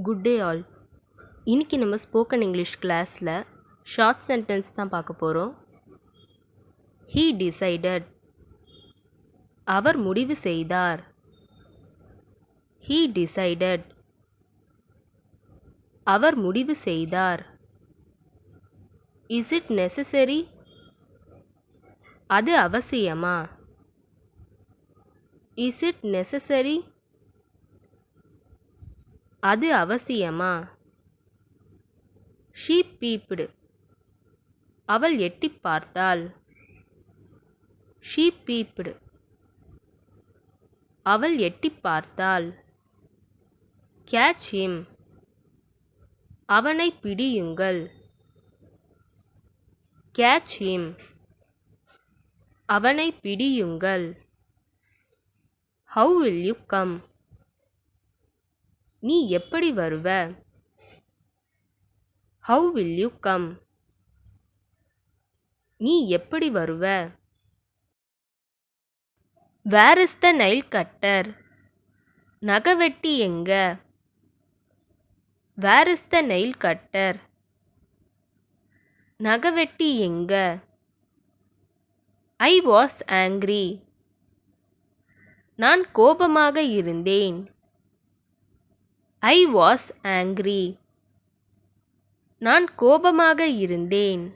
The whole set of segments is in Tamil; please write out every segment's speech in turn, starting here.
Good day all. இன்னைக்கு நம்ம ஸ்போக்கன் இங்கிலீஷ் கிளாஸில் ஷார்ட் சென்டென்ஸ் தான் பார்க்க போகிறோம். He decided. அவர் முடிவு செய்தார். He decided. அவர் முடிவு செய்தார். Is it necessary? அது அவசியமா? Is it necessary? அது அவசியமா? She peeped. அவள் எட்டிப் பார்த்தாள். She peeped. அவள் எட்டிப் பார்த்தாள். Catch him. அவனை பிடியுங்கள். Catch him. அவனை பிடியுங்கள். How will you come? நீ எப்படி வருவ? How will you come? நீ எப்படி வருவ? Where is the nail cutter? நகவெட்டி எங்க? Where is the nail cutter? நகவெட்டி எங்க? I was angry. நான் கோபமாக இருந்தேன். I was angry. நான் கோபமாக இருந்தேன்.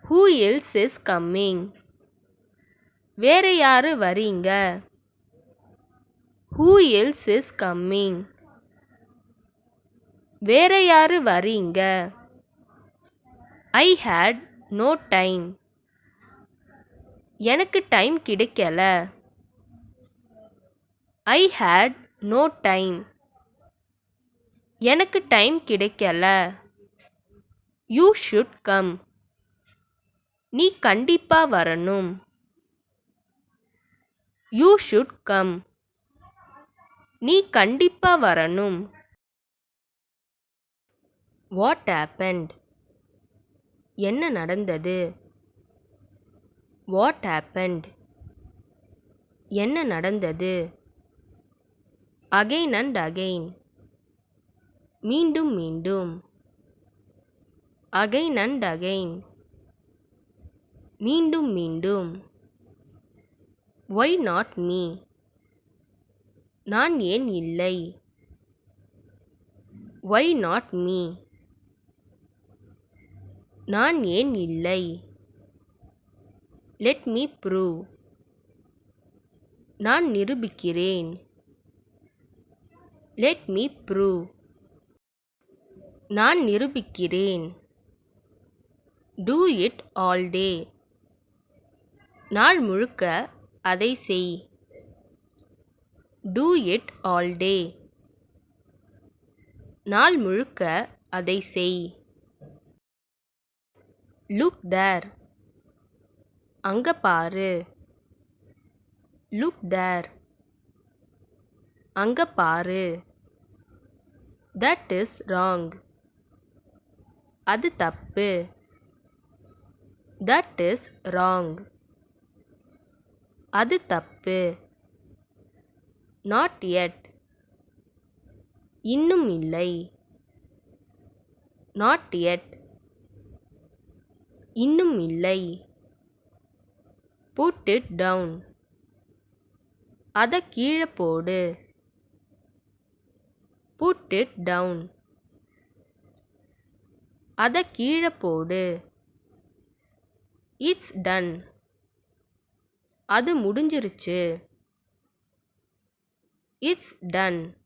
Who else is coming? வேற யாரு வரீங்க? Who else is coming? வேற யாரு வரீங்க? I had no time. எனக்கு டைம் கிடைக்கல. I had no time. எனக்கு டைம் கிடைக்கல. You should come. நீ கண்டிப்பா வரணும். You should come. நீ கண்டிப்பா வரணும். What happened? என்ன நடந்தது? What happened? என்ன நடந்தது? Again and again. மீண்டும் மீண்டும். Again and again. மீண்டும் மீண்டும். Why not me? நான் ஏன் இல்லை? Why not me? நான் ஏன் இல்லை? Let me prove. நான் நிரூபிக்கிறேன். Let me prove. நான் நிரூபிக்கிறேன். Do it all day. நாள் முழுக்க அதை செய். Do it all day. நாள் முழுக்க அதை செய். Look there. அங்க பாரு. Look there. அங்க பாரு. That is wrong. அது தப்பு. That is wrong. அது தப்பு. Not yet. இன்னும் இல்லை. Not yet. இன்னும் இல்லை. Put it down. அதை கீழே போடு. Put it down. அதை கீழே போடு. It's done. அது முடிஞ்சிருச்சு. It's done.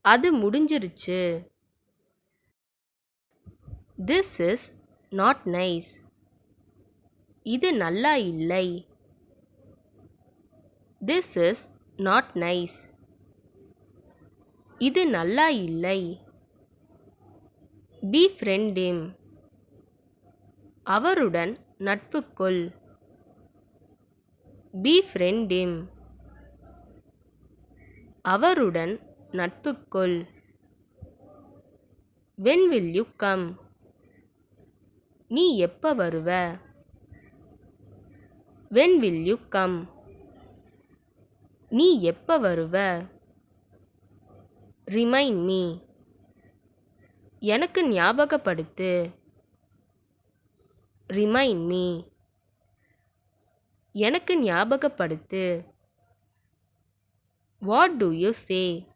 அது முடிஞ்சிருச்சு. This is not nice. இது நல்லா இல்லை. This is not nice. இது நல்லா இல்லை. befriend him. அவருடன் நட்பு கொள். befriend him. அவருடன் நட்பு கொள். when will you come? நீ எப்ப வருவ? when will you come? நீ எப்ப வருவ? Remind me. எனக்கு ஞாபகப்படுத்து. Remind me. எனக்கு ஞாபகப்படுத்து. What to you say.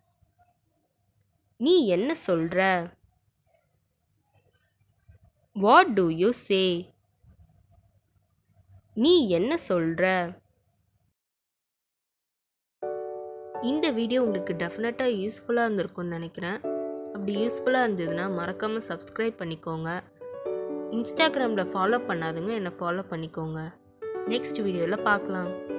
நீ என்ன சொல்ற? What to you say. நீ என்ன சொல்ற? இந்த வீடியோ உங்களுக்கு டெஃபினட்டாக யூஸ்ஃபுல்லாக இருந்திருக்கும்னு நினைக்கிறேன். அப்படி யூஸ்ஃபுல்லாக இருந்ததுன்னா மறக்காமல் சப்ஸ்கிரைப் பண்ணிக்கோங்க. இன்ஸ்டாகிராமில் ஃபாலோ பண்ணாதுங்க, என்னை ஃபாலோ பண்ணிக்கோங்க. நெக்ஸ்ட் வீடியோவில் பார்க்கலாம்.